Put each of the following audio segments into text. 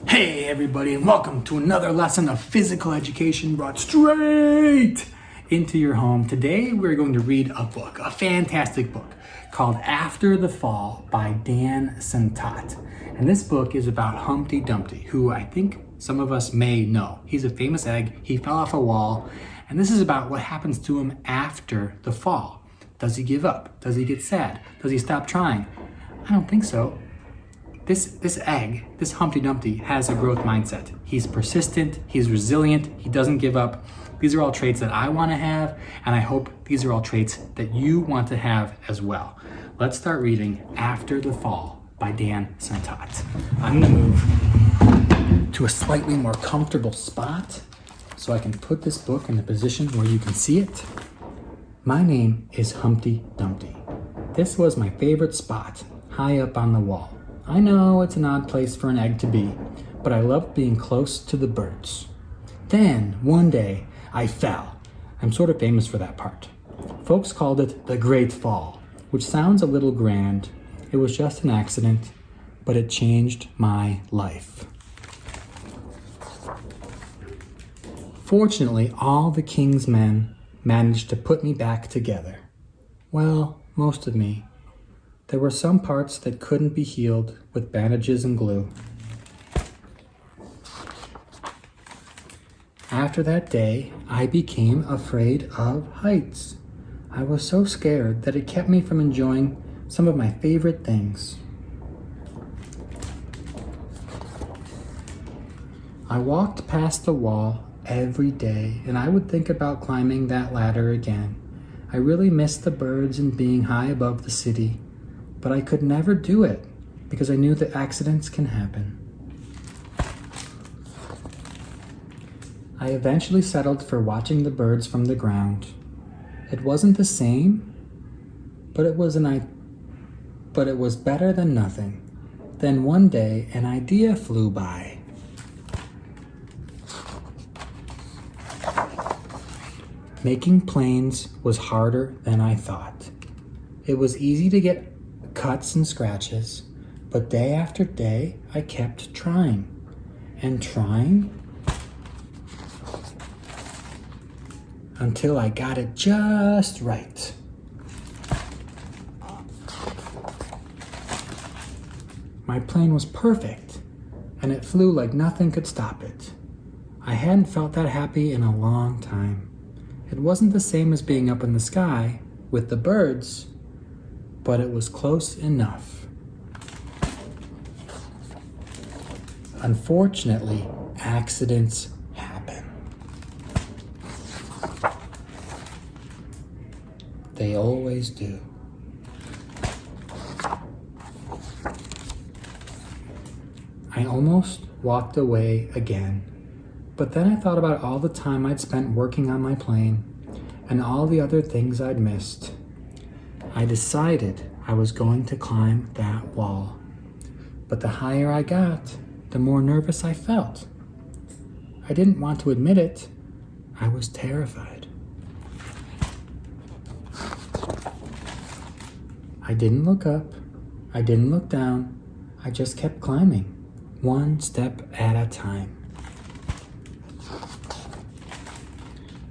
Hey everybody, and welcome to another lesson of physical education brought straight into your home. Today we're going to read a book, a fantastic book called After the Fall by Dan Centaut. And this book is about Humpty Dumpty, who I think some of us may know. He's a famous egg, he fell off a wall, and this is about what happens to him after the fall. Does he give up? Does he get sad? Does he stop trying? I don't think so. This egg, this Humpty Dumpty, has a growth mindset. He's persistent, he's resilient, he doesn't give up. These are all traits that I want to have, and I hope these are all traits that you want to have as well. Let's start reading After the Fall by Dan Centaut. I'm gonna move to a slightly more comfortable spot so I can put this book in a position where you can see it. My name is Humpty Dumpty. This was my favorite spot, high up on the wall. I know it's an odd place for an egg to be, but I loved being close to the birds. Then, one day, I fell. I'm sort of famous for that part. Folks called it the Great Fall, which sounds a little grand. It was just an accident, but it changed my life. Fortunately, all the king's men managed to put me back together. Well, most of me. There were some parts that couldn't be healed with bandages and glue. After that day, I became afraid of heights. I was so scared that it kept me from enjoying some of my favorite things. I walked past the wall every day, and I would think about climbing that ladder again. I really missed the birds and being high above the city. But I could never do it because I knew that accidents can happen. I eventually settled for watching the birds from the ground. It wasn't the same, but it was better than nothing. Then one day, an idea flew by. Making planes was harder than I thought. It was easy to get cuts and scratches, but day after day I kept trying and trying until I got it just right. My plane was perfect and it flew like nothing could stop it. I hadn't felt that happy in a long time. It wasn't the same as being up in the sky with the birds, but it was close enough. Unfortunately, accidents happen. They always do. I almost walked away again, but then I thought about all the time I'd spent working on my plane and all the other things I'd missed. I decided I was going to climb that wall. But the higher I got, the more nervous I felt. I didn't want to admit it. I was terrified. I didn't look up. I didn't look down. I just kept climbing, one step at a time.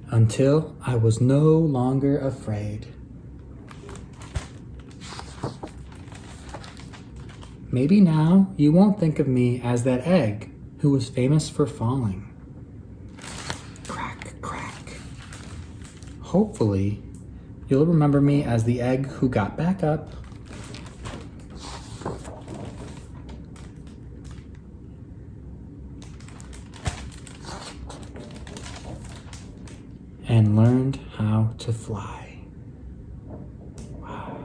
Until I was no longer afraid. Maybe now you won't think of me as that egg who was famous for falling. Crack, crack. Hopefully, you'll remember me as the egg who got back up and learned how to fly. Wow.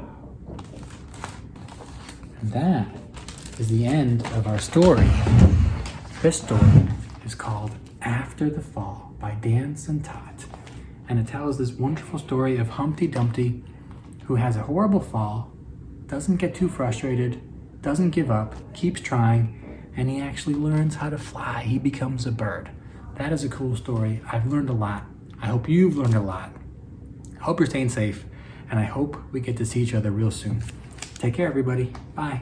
And that is the end of our story. This story is called After the Fall by Dan Centaut, and it tells this wonderful story of Humpty Dumpty who has a horrible fall, doesn't get too frustrated, doesn't give up, keeps trying, and he actually learns how to fly. He becomes a bird. That is a cool story. I've learned a lot. I hope you've learned a lot. I hope you're staying safe, and I hope we get to see each other real soon. Take care, everybody. Bye.